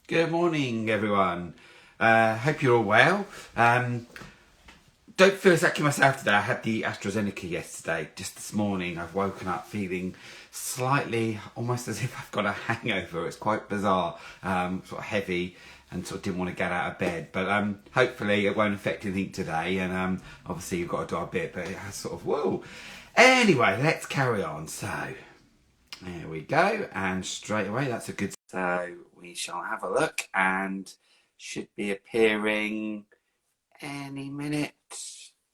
Good morning, everyone. Hope you're all well. Don't feel exactly myself today. I had the AstraZeneca yesterday. Just this morning, I've woken up feeling slightly, almost as if I've got a hangover. It's quite bizarre, sort of heavy, and sort of didn't want to get out of bed. But hopefully, it won't affect anything today. And obviously, you've got to do a bit, but it has sort of whoa. Anyway, let's carry on. So. There we go, and straight away that's a good. So we shall have a look, and should be appearing any minute.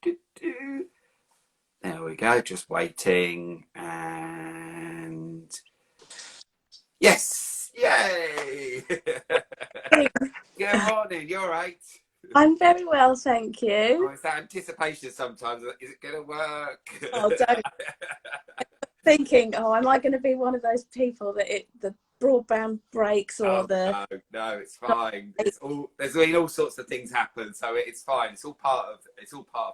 Doo-doo. There we go, just waiting, and yes, yay! Good morning. You're right. I'm very well, thank Oh, you. it's that anticipation sometimes. Is it going to work? Oh, don't thinking, oh, am I going to be one of those people that the broadband breaks or Oh the no, it's fine. It's all there's been all sorts of things happen, so it's fine. It's all part of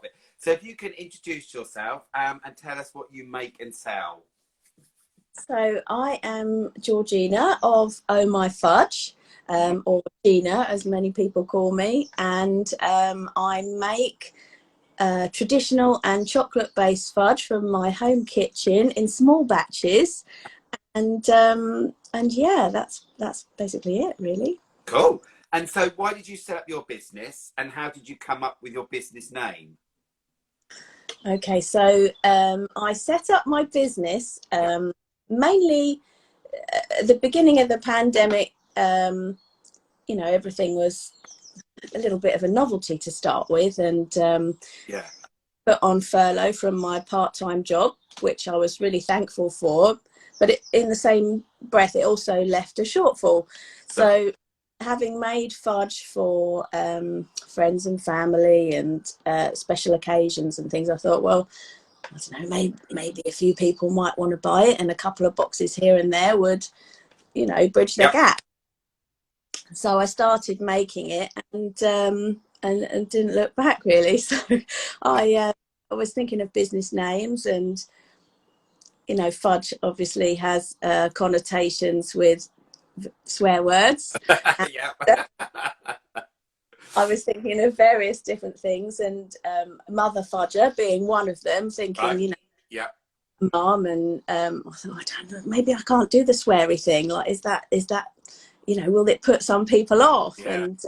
it. So if you can introduce yourself and tell us what you make and sell. So I am Georgina of Oh My Fudge, or Gina, as many people call me, and I make traditional and chocolate-based fudge from my home kitchen in small batches, and yeah, that's basically it, really. Cool. And so why did you set up your business and how did you come up with your business name? Okay, so I set up my business Yeah. mainly at the beginning of the pandemic. Everything was a little bit of a novelty to start with, and Yeah. put on furlough from my part-time job, which I was really thankful for. But in the same breath, it also left a shortfall. So So having made fudge for friends and family and special occasions and things, I thought, well, I don't know, maybe a few people might want to buy it, and a couple of boxes here and there would, bridge the yeah. gap. So I started making it, and didn't look back really. So I was thinking of business names, and fudge obviously has connotations with swear words. And yeah. I was thinking of various different things, and mother fudger being one of them. Right. Thinking, Yeah. mom, and I thought, I don't know, maybe I can't do the sweary thing. Like, is that will it put some people off? Yeah. And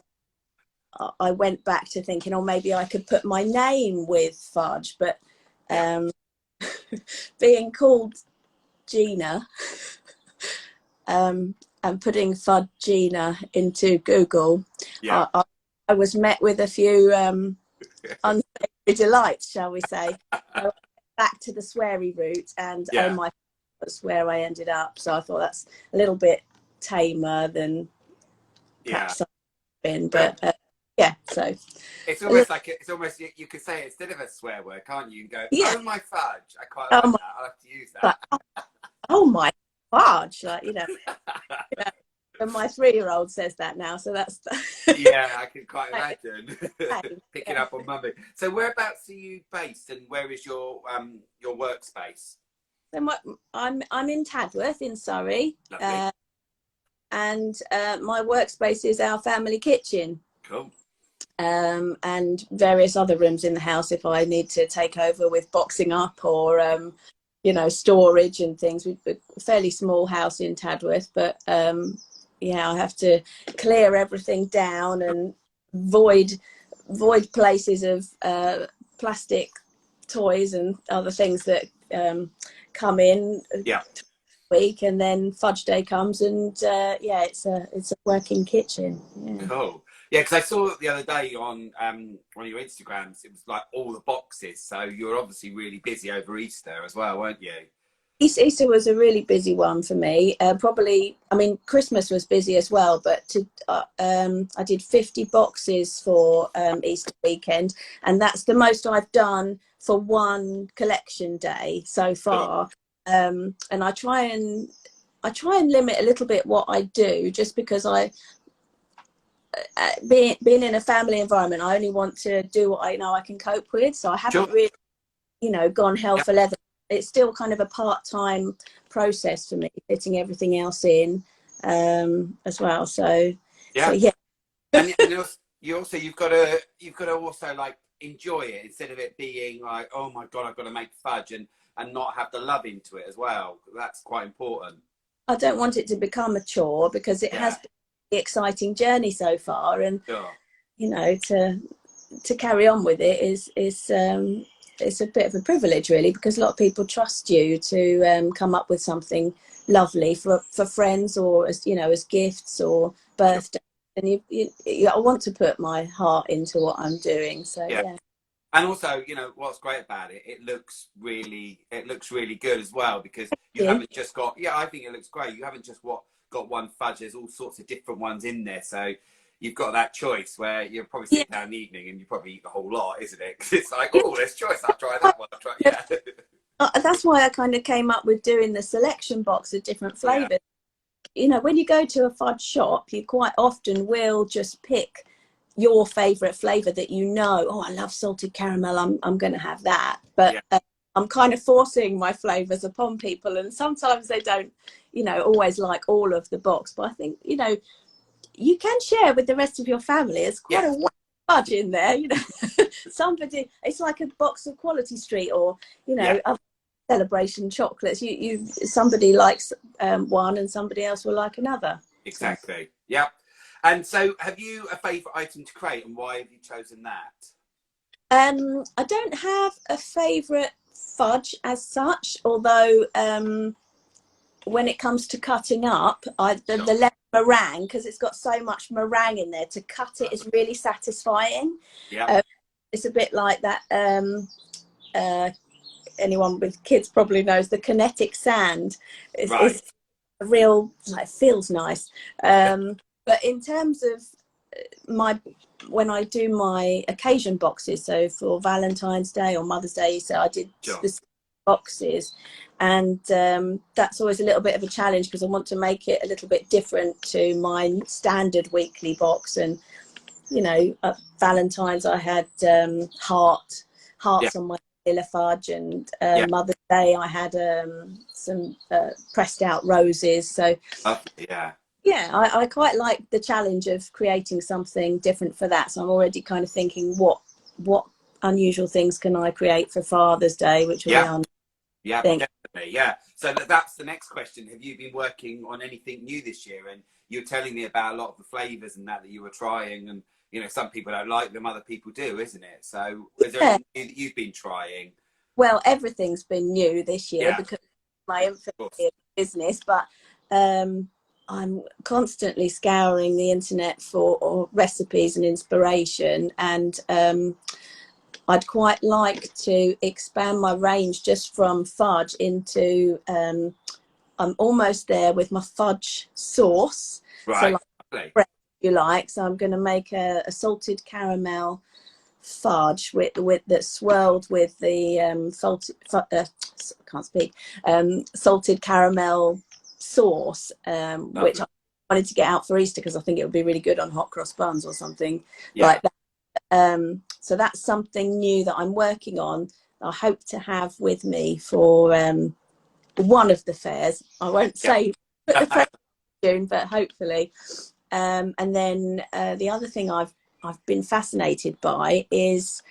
I went back to thinking, oh, maybe I could put my name with fudge, but Yeah. um, being called Gina, and putting Fudgina into Google, Yeah. I was met with a few unsavory delights, shall we say. So I went back to the sweary route, and oh Yeah. my, that's where I ended up. So I thought that's a little bit tamer than Yeah. perhaps I've been, Well, but yeah. So it's a little, almost like it's almost you could say it instead of a swear word, can't you? You can go, yeah. "Oh my fudge!" I quite Oh like my, that. I'll have to use like, that. oh my fudge, like you know, and my 3-year-old says that now, so that's Yeah, I can quite like, imagine picking yeah. up on mummy. So, whereabouts are you based, and where is your workspace? So I'm in Tadworth in Surrey, Lovely, and my workspace is our family kitchen, cool. and various other rooms in the house if I need to take over with boxing up or storage and things. We've a fairly small house in Tadworth, but yeah, I have to clear everything down and void places of plastic toys and other things that come in Yeah, week, and then fudge day comes, and yeah, it's a working kitchen. Yeah. cool. Yeah, because I saw it the other day on one of your Instagrams. It was like all the boxes. So you were obviously really busy over Easter as well, weren't you? Easter was a really busy one for me. Probably, I mean, Christmas was busy as well, but I did 50 boxes for Easter weekend, and that's the most I've done for one collection day so Cool. far. And I try and limit a little bit what I do, just because being in a family environment, I only want to do what I know I can cope with. So I Sure. haven't really, gone hell Yeah. for leather. It's still kind of a part-time process for me, fitting everything else in, as well. So So Yeah. yeah. And you've got to also like enjoy it instead of it being like, oh my god, I've got to make fudge, and not have the love into it as well. That's quite important. I don't want it to become a chore because it has Yeah. been an exciting journey so far, and Sure. to carry on with it is it's a bit of a privilege really, because a lot of people trust you to come up with something lovely for friends, or as gifts or Sure. birthdays, and I want to put my heart into what I'm doing, so Yeah. yeah. And also, what's great about it, it looks really good as well, because you Yeah, haven't just got, yeah, I think it looks great. You haven't just got one fudge. There's all sorts of different ones in there. So you've got that choice where you'll probably yeah, sit down in the evening and you probably eat the whole lot, isn't it? Because it's like, oh, there's choice. I'll try that one. I'll try, yeah. yeah. That's why I kind of came up with doing the selection box of different Yeah. flavors. When you go to a fudge shop, you quite often will just pick your favorite flavor that oh, I love salted caramel, I'm going to have that. But Yeah. I'm kind of forcing my flavors upon people, and sometimes they don't always like all of the box. But I think you can share with the rest of your family. It's quite Yeah. a fudge in there. Somebody, it's like a box of Quality Street, or Yeah. other celebration chocolates. Somebody likes one and somebody else will like another. So Exactly. Yeah. And so, have you a favourite item to create, and why have you chosen that? I don't have a favorite fudge as such, although when it comes to cutting up, the Sure. lemon meringue, because it's got so much meringue in there, to cut it is really satisfying. Yeah. uh, it's a bit like that. Uh, Anyone with kids probably knows the kinetic sand. It's Right. a real, like, feels nice. But in terms of my when I do my occasion boxes, so for Valentine's Day or Mother's Day, so I did Sure. specific boxes, and that's always a little bit of a challenge because I want to make it a little bit different to my standard weekly box. And at Valentine's I had Yeah. hearts on my vanilla fudge, and Yeah. Mother's Day I had some pressed out roses. So Lovely. Yeah. yeah, I quite like the challenge of creating something different for that. So I'm already kind of thinking, what unusual things can I create for Father's Day, which will be Yeah. on, Yeah, I think. definitely. Yeah. So that's the next question. Have you been working on anything new this year? And you're telling me about a lot of the flavors and that you were trying, and some people don't like them, other people do, isn't it? So is there Yeah, anything new that you've been trying? well, everything's been new this year Yeah. because of my Yeah. infancy Of course. of business, but um, I'm constantly scouring the internet for recipes and inspiration, and I'd quite like to expand my range just from fudge into I'm almost there with my fudge sauce. So Right. like Lovely. bread, if you like. So I'm going to make a salted caramel fudge with that's swirled with the can't speak, salted caramel sauce, which Lovely. I wanted to get out for Easter because I think it would be really good on hot cross buns or something Yeah. like that. So that's something new that I'm working on. I hope to have with me for one of the fairs. I won't Yeah. say the fair June, but hopefully. And then the other thing I've been fascinated by is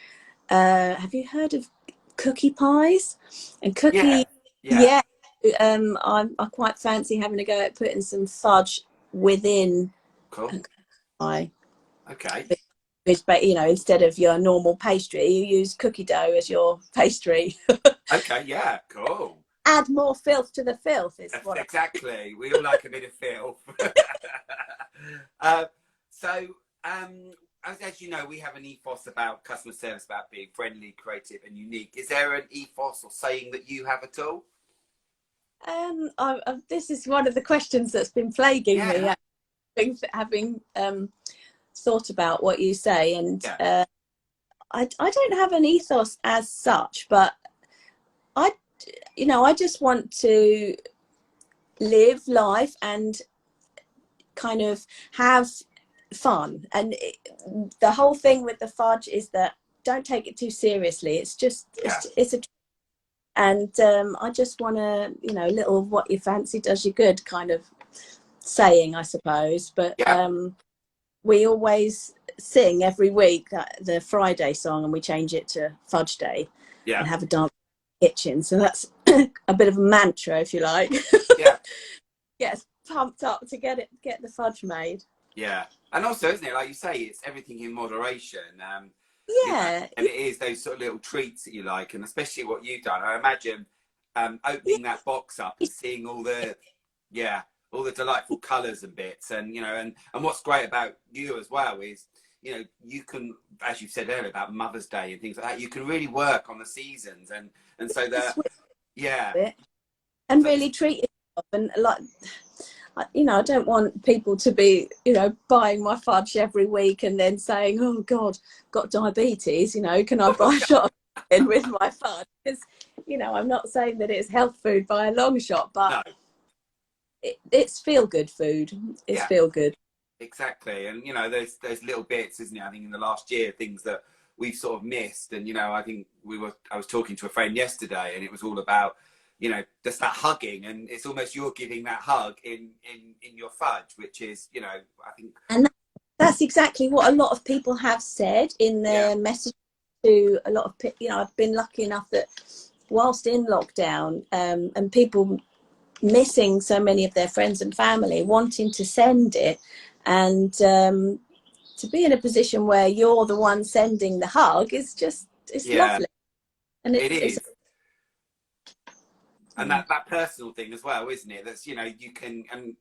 have you heard of cookie pies and Yeah. cookie? Yeah. Yeah, I quite fancy having a go at putting some fudge within Cool. a pie. Okay. But instead of your normal pastry, you use cookie dough as your pastry. Okay. Yeah. Cool. Add more filth to the filth is what I. Exactly. We all like a bit of filth. uh, so, as you know, we have an ethos about customer service, about being friendly, creative, and unique. Is there an ethos or saying that you have at all? This is one of the questions that's been plaguing me, Yeah. having thought about what you say, and Yeah. I don't have an ethos as such, but I I just want to live life and kind of have fun. And the whole thing with the fudge is that don't take it too seriously. It's just Yeah. it's a and I just want to little what you fancy does you good kind of saying, I suppose. But Yeah. we always sing every week the Friday song, and we change it to Fudge Day Yeah. and have a dance in the kitchen. So that's a bit of a mantra, if you like. Yeah. Get us pumped up to get the fudge made. Yeah. And also, isn't it, like you say, it's everything in moderation. You know, Yeah, and it is those sort of little treats that you like, and especially what you've done. I imagine yeah. opening that box up and seeing all the, yeah, all the delightful colours and bits, and you know, and what's great about you as well is, you know, you can, as you said earlier about Mother's Day and things like that, you can really work on the seasons, and so that, yeah, and so really treat yourself. And like, you know, I don't want people to be, you know, buying my fudge every week and then saying, oh God, got diabetes, you know, can I buy a shot in with my fudge? Because, you know, I'm not saying that it's health food by a long shot, but no, it's feel good food. It's yeah. feel good. Exactly, and you know, there's little bits, isn't it? I think in the last year, things that we've sort of missed, and you know, I think I was talking to a friend yesterday, and it was all about, you know, just that hugging, and it's almost you're giving that hug in your fudge, which is, you know, I think, And that's exactly what a lot of people have said in yeah, their message to a lot of, you know, I've been lucky enough that whilst in lockdown, and people missing so many of their friends and family, wanting to send it, and to be in a position where you're the one sending the hug is just, it's yeah, lovely. And it it's is. And that personal thing as well, isn't it? That's, you know, you can, and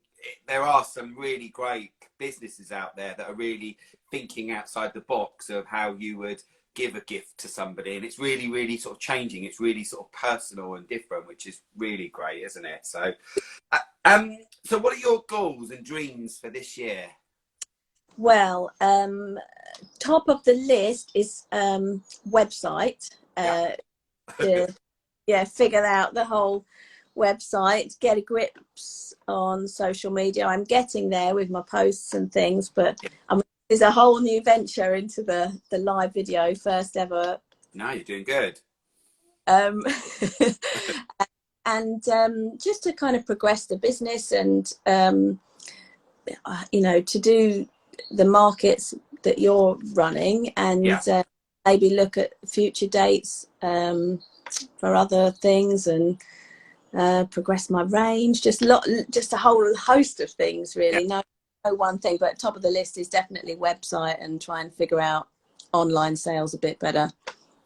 there are some really great businesses out there that are really thinking outside the box of how you would give a gift to somebody, and it's really, really sort of changing. It's really sort of personal and different, which is really great, isn't it? So, uh, um, so what are your goals and dreams for this year? well, top of the list is website, Yeah, to figure out the whole website, get a grips on social media. I'm getting there with my posts and things, but there's a whole new venture into the live video, first ever. no, you're doing good. um, and just to kind of progress the business, and you know, to do the markets that you're running, and Yeah, maybe look at future dates for other things, and progress my range, just a whole host of things, yeah. really. No one thing, but top of the list is definitely website, and try and figure out online sales a bit better.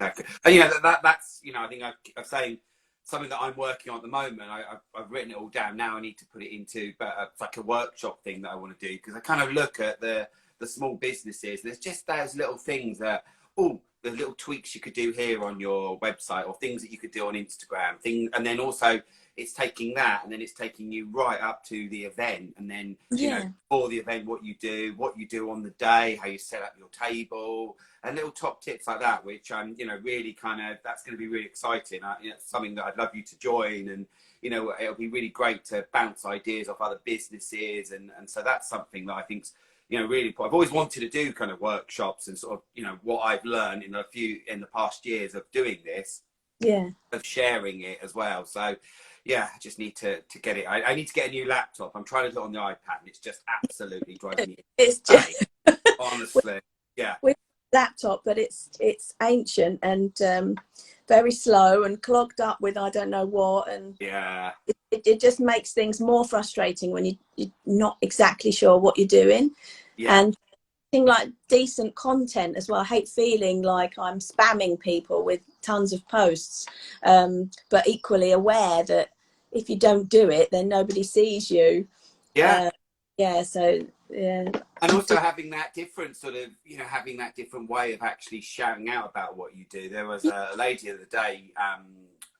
Exactly. And yeah, that's, you know, I think I'm saying something that I'm working on at the moment. I've written it all down now. I need to put it into, but it's like a workshop thing that I want to do, because I kind of look at the small businesses. There's just those little things that, oh, the little tweaks you could do here on your website, or things that you could do on Instagram, and then also it's taking that, and then it's taking you right up to the event, and then, you know, Yeah. for the event, what you do on the day, how you set up your table, and little top tips like that, which I'm, you know, really kind of, that's going to be really exciting. You know, it's something that I'd love you to join, and you know, it'll be really great to bounce ideas off other businesses, and so that's something that I think's, you know, really. I've always wanted to do kind of workshops, and sort of, you know, what I've learned in the past years of doing this, Yeah. of sharing it as well. So yeah, I just need to get it. I need to get a new laptop. I'm trying to do it on the iPad, and it's just absolutely driving me It's insane. just Honestly, yeah, with laptop, but it's ancient, and very slow, and clogged up with I don't know what, and yeah, it just makes things more frustrating when you're not exactly sure what you're doing. yeah. And thing like decent content as well. I hate feeling like I'm spamming people with tons of posts, but equally aware that if you don't do it, then nobody sees you. Yeah, Yeah, so yeah. and also having that different sort of, you know, having that different way of actually shouting out about what you do. There was a lady the other day,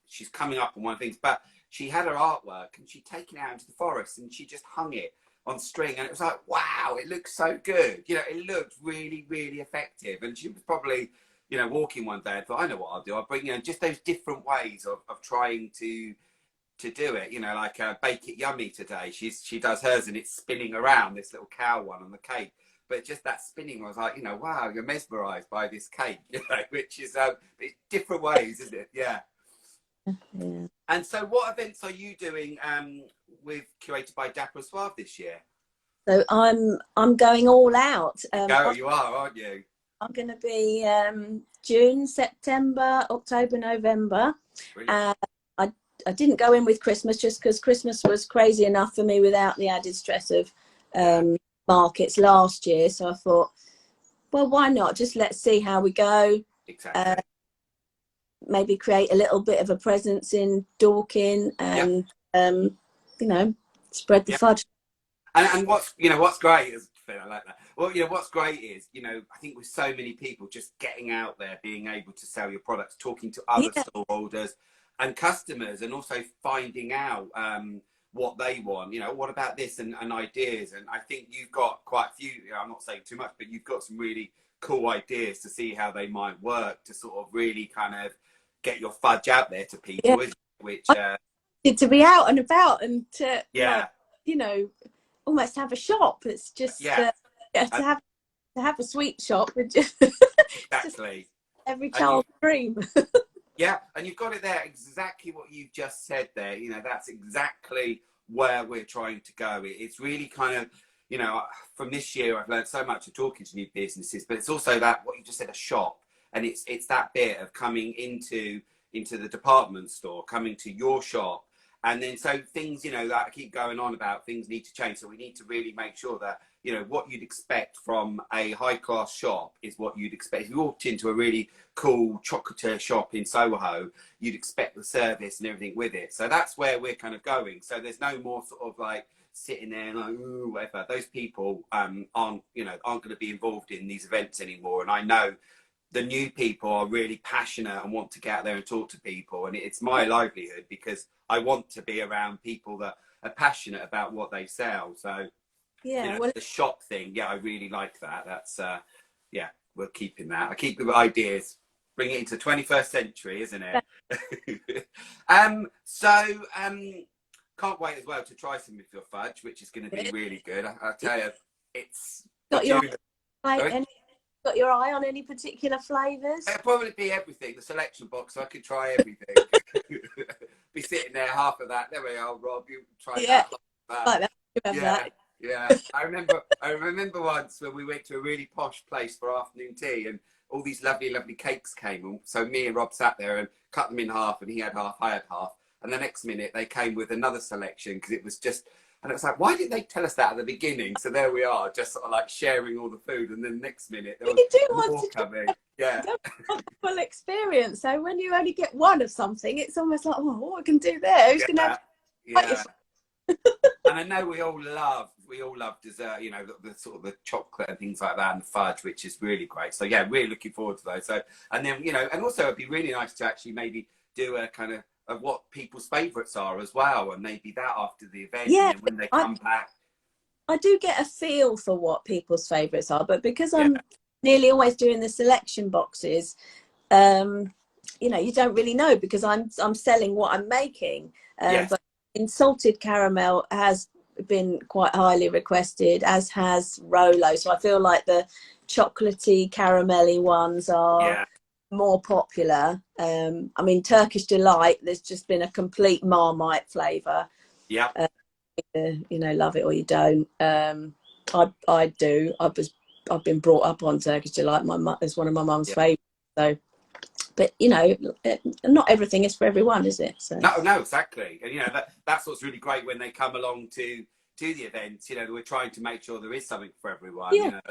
she's coming up on one of the things, but she had her artwork, and she'd taken it out into the forest, and she just hung it on string, and it was like, wow, it looks so good. You know, it looked really, really effective. And she was probably, you know, walking one day and thought, I know what I'll do. I'll bring, you know, just those different ways of trying to do it, you know, like Bake It Yummy today. She does hers, and it's spinning around, this little cow one on the cake. But just that spinning was like, you know, wow, you're mesmerised by this cake, you know, which is it's different ways, isn't it? Yeah. Yeah. And so, what events are you doing with Curated by Dapper Suave this year? So I'm going all out. Go, you are, aren't you? I'm going to be June, September, October, November. Brilliant. And I didn't go in with Christmas just because Christmas was crazy enough for me without the added stress of markets last year. So I thought, well, why not? Just let's see how we go. Exactly. Maybe create a little bit of a presence in Dorking and, you know, spread the fudge. And what's great is, I like that. Well, what's great is, I think with so many people just getting out there, being able to sell your products, talking to other store holders and customers, and also finding out what they want. What about this, and ideas. And I think you've got quite a few. I'm not saying too much, but you've got some really cool ideas to see how they might work to sort of really kind of get your fudge out there to people, which to be out and about and to yeah. like, almost have a shop. It's just to have a sweet shop. Exactly. Every child's dream. Yeah, and you've got it there, exactly what you've just said there. That's exactly where we're trying to go. It's really kind of, from this year, I've learned so much of talking to new businesses, but it's also that, what you just said, a shop. And it's that bit of coming into the department store, coming to your shop. And then so things, that I keep going on about, things need to change. So we need to really make sure that, what you'd expect from a high class shop is what you'd expect. If you walked into a really cool chocolatier shop in Soho, you'd expect the service and everything with it. So that's where we're kind of going. So there's no more sort of like sitting there and like, ooh, whatever. Those people aren't going to be involved in these events anymore. And I know the new people are really passionate and want to get out there and talk to people. And it's my livelihood, because I want to be around people that are passionate about what they sell. So, the shop thing, I really like that. That's, we're keeping that. I keep the ideas, bring it into the 21st century, isn't it? Can't wait as well to try some of your fudge, which is going to be really good. I'll tell you, it's... Got your eye on any particular flavours? It'll probably be everything, the selection box, so I could try everything. Be sitting there, half of that. There we are, Rob. You try that. Like that. Yeah. I remember once when we went to a really posh place for afternoon tea, and all these lovely, lovely cakes came. So me and Rob sat there and cut them in half, and he had half, I had half. And the next minute they came with another selection, because it was just... And it was like, why didn't they tell us that at the beginning? So there we are, just sort of like sharing all the food. And then next minute, there was more coming. Yeah. You don't want the full experience. So when you only get one of something, it's almost like, oh, what I can do there? Who's going to have... Yeah. And I know we all love dessert, the sort of the chocolate and things like that, and the fudge, which is really great. So yeah, really looking forward to those. So, and then, and also it'd be really nice to actually maybe do a kind of what people's favourites are as well, and maybe that after the event, and then when they come back. I do get a feel for what people's favourites are, but because I'm nearly always doing the selection boxes, you don't really know, because I'm selling what I'm making. But salted caramel has been quite highly requested, as has Rolo. So I feel like the chocolatey, caramelly ones are more popular. I mean, Turkish Delight, there's just been a complete Marmite flavour. Love it or you don't. I do. I've been brought up on Turkish Delight. It's one of my mum's favourites. So, but not everything is for everyone, is it? So. No, exactly. And that's what's really great when they come along to the events. We're trying to make sure there is something for everyone.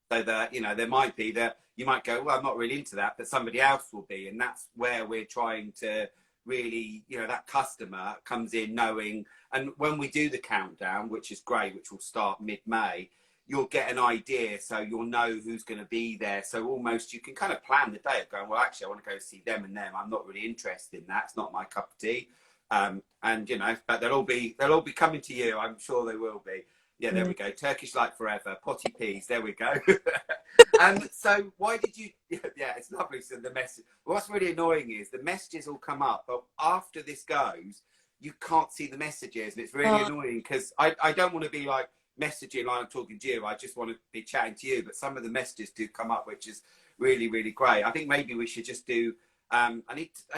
So that there might be that you might go, well, I'm not really into that, but somebody else will be, and that's where we're trying to really, that customer comes in knowing. And when we do the countdown, which is great, which will start mid-May, you'll get an idea, so you'll know who's going to be there. So almost you can kind of plan the day of going, well, actually, I want to go see them and them. I'm not really interested in that. It's not my cup of tea. But they'll all be coming to you. I'm sure they will be. Yeah, there we go. Turkish like forever. Potty peas. There we go. So why did you... Yeah, it's lovely. So the message... What's really annoying is the messages all come up, but after this goes, you can't see the messages. And it's really annoying, because I don't want to be like messaging like I'm talking to you. I just want to be chatting to you. But some of the messages do come up, which is really, really great. I think maybe we should just do... I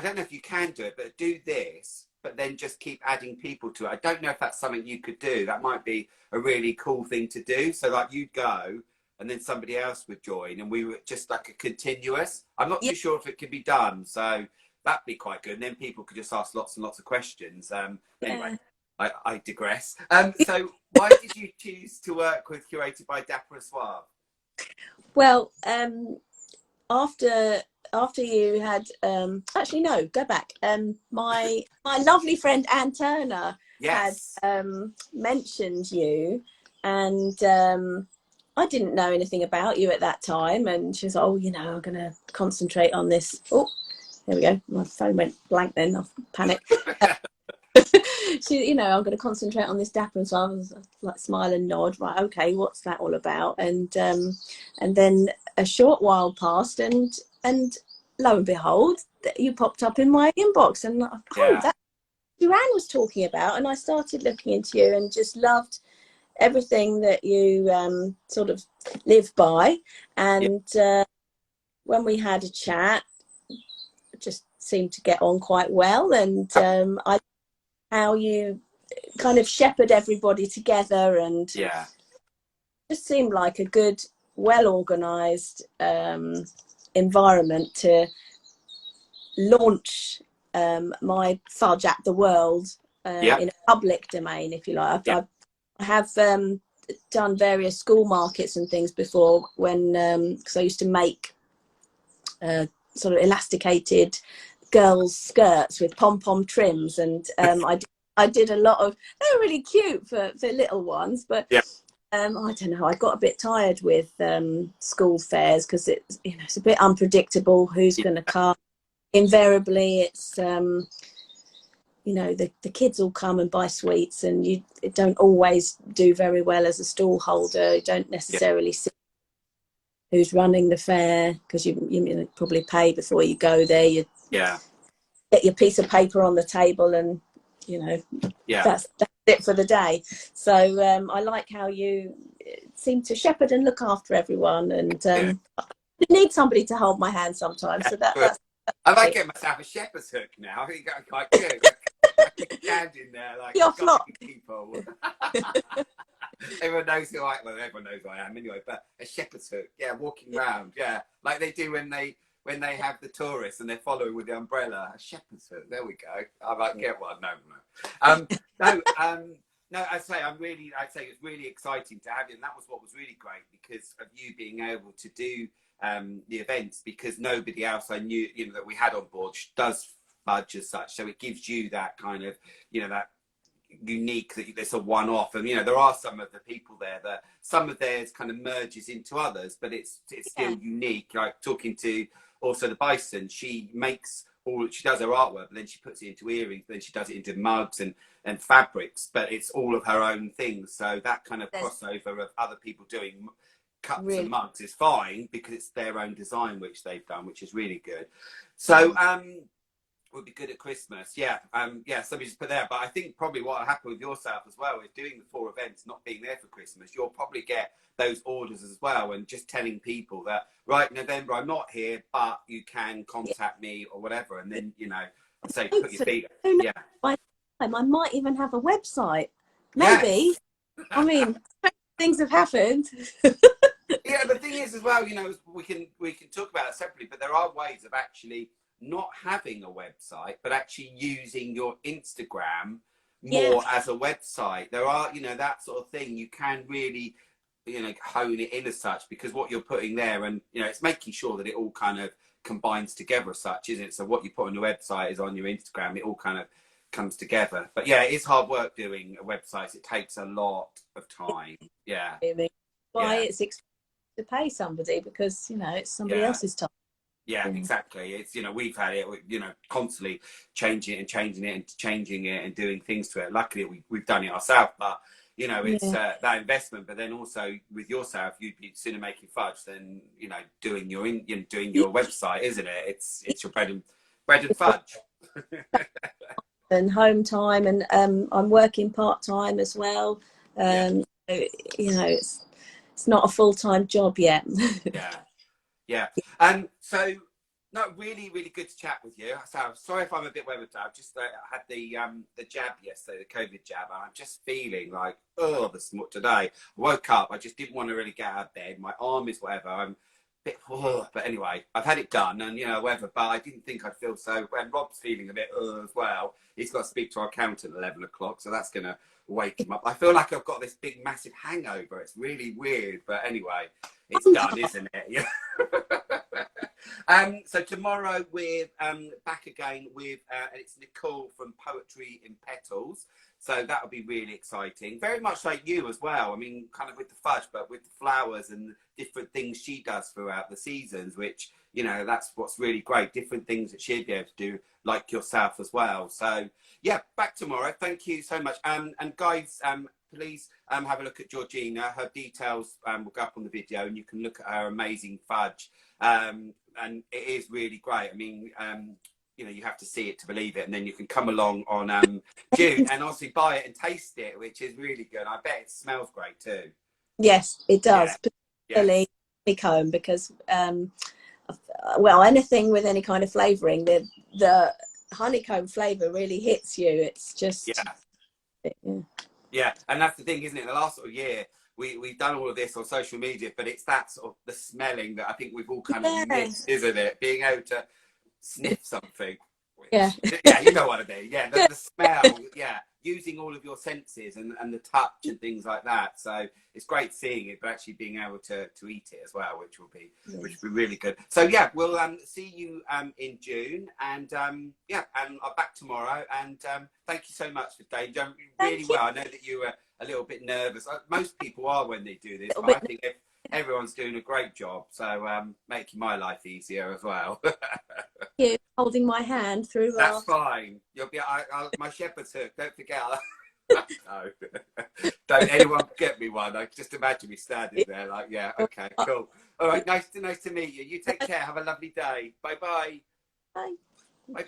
don't know if you can do it, but do this but then just keep adding people to it. I don't know if that's something you could do. That might be a really cool thing to do. So like you'd go and then somebody else would join and we were just like a continuous. I'm not Yeah. too sure if it could be done. So that'd be quite good. And then people could just ask lots and lots of questions. Anyway, Yeah. I digress. So why did you choose to work with Curated by Dapper Suave? Well, after you had actually no, go back. My lovely friend Anne Turner had Yes. mentioned you, and I didn't know anything about you at that time, and she was, oh, you know, I'm going to concentrate on this. Oh, there we go. My phone went blank then. I panicked. She, you know, I'm going to concentrate on this Dapper, and so I was like smile and nod. Right, okay, what's that all about? And then a short while passed, and lo and behold, you popped up in my inbox, and oh, Yeah. that's what Joanne was talking about. And I started looking into you, and just loved everything that you sort of live by. Yeah. And when we had a chat, it just seemed to get on quite well, and I how you kind of shepherd everybody together, and Yeah. just seemed like a good, well organized environment to launch my fudge at the world Yeah. in a public domain, if you like. Yeah. I have done various school markets and things before, when because I used to make sort of elasticated girls' skirts with pom-pom trims, and I did a lot of, they were really cute for little ones, but Yeah. I don't know, I got a bit tired with school fairs, because it's, you know, it's a bit unpredictable who's going to come. Invariably it's you know, the kids all come and buy sweets, and you don't always do very well as a stall holder. You don't Yeah. necessarily see who's running the fair, because you probably pay before you go there. You Yeah. get your piece of paper on the table, and you know, Yeah. that's it for the day. So I like how you seem to shepherd and look after everyone, and Yeah. I need somebody to hold my hand sometimes. So Good. that's I might it. get myself a shepherd's hook now. I think I'm quite good. I can stand in there like Your flock. guiding people. Everyone knows who I. Well, everyone knows who I am anyway. But a shepherd's hook, yeah, walking around, yeah, like they do when they have the tourists and they're following with the umbrella. A shepherd's hook. There we go. I might get one. No, no, no. I'd say it's really exciting to have you, and that was what was really great, because of you being able to do the events, because nobody else I knew, you know, that we had on board does fudge as such. So it gives you that kind of, you know, that unique, that it's a one-off. And you know, there are some of the people there that some of theirs kind of merges into others, but it's still unique. Like talking to also the Bison, she does her artwork, but then she puts it into earrings, then she does it into mugs and fabrics, but it's all of her own things. So that kind of crossover of other people doing cups Really, and mugs is fine, because it's their own design which they've done, which is really good. So would be good at Christmas. Yeah. Yeah, somebody just put there. But I think probably what will happen with yourself as well is doing the 4 events, not being there for Christmas, you'll probably get those orders as well, and just telling people that, right, November I'm not here, but you can contact me or whatever. And then, you know, I say put your feet up. Yeah. by the time I might even have a website. Maybe. Yes. I mean, things have happened. Yeah, the thing is as well, you know, we can talk about it separately, but there are ways of actually not having a website, but actually using your Instagram more as a website. There are, you know, that sort of thing. You can really, you know, hone it in as such, because what you're putting there, and you know, it's making sure that it all kind of combines together as such, isn't it? So what you put on your website is on your Instagram. It all kind of comes together. But yeah, it is hard work doing a website. It takes a lot of time. Yeah. Why it's expensive to pay somebody, because you know it's somebody else's time. Yeah, exactly. It's, you know, we've had it, you know, constantly changing it and changing it and doing things to it. Luckily, we've done it ourselves, but you know, it's that investment. But then also with yourself, you'd be sooner making fudge than, you know, doing your website, isn't it? It's your bread and fudge. And home time, and I'm working part time as well. So, you know, it's not a full-time job yet. Yeah. And so No, really, really good to chat with you. So I'm sorry if I'm a bit weathered. I've just had the jab yesterday, the COVID jab, and I'm just feeling like today. I woke up, I just didn't want to really get out of bed. My arm is whatever. I'm a bit, but anyway, I've had it done, and whatever. But I didn't think I'd feel so. When Rob's feeling a bit as well, he's got to speak to our accountant at 11 o'clock, so that's gonna wake him up. I feel like I've got this big, massive hangover. It's really weird, but anyway, it's done, isn't it? Yeah. So tomorrow we're back again with, and it's Nicole from Poetry in Petals. So that'll be really exciting. Very much like you as well. I mean, kind of with the fudge, but with the flowers and different things she does throughout the seasons, which, that's what's really great. Different things that she'd be able to do, like yourself as well. So yeah, back tomorrow. Thank you so much. And guys, please have a look at Georgina. Her details will go up on the video, and you can look at her amazing fudge. And it is really great. I mean, you have to see it to believe it, and then you can come along on June and obviously buy it and taste it, which is really good. I bet it smells great too. Yes, it does, Yeah. particularly honeycomb, because well, anything with any kind of flavouring, the honeycomb flavour really hits you. It's just Yeah, and that's the thing, isn't it? The last sort of year, we've done all of this on social media, but it's that sort of the smelling that I think we've all kind of missed, isn't it? Being able to sniff something. Yeah, you know what I mean. Yeah, the smell. Yeah, using all of your senses and the touch and things like that. So it's great seeing it, but actually being able to eat it as well, which will be really good. So yeah, we'll see you in June, and and I'm back tomorrow. And thank you so much for today. You've done really well. I know that you were a little bit nervous. Most people are when they do this, but I think everyone's doing a great job. So making my life easier as well. You holding my hand through. That's fine. You'll be. My shepherd's hook. Don't forget. No, don't anyone get me one. I just imagine me standing there, like, yeah, okay, cool. All right, nice to meet you. You take care. Have a lovely day. Bye bye. Bye. Bye.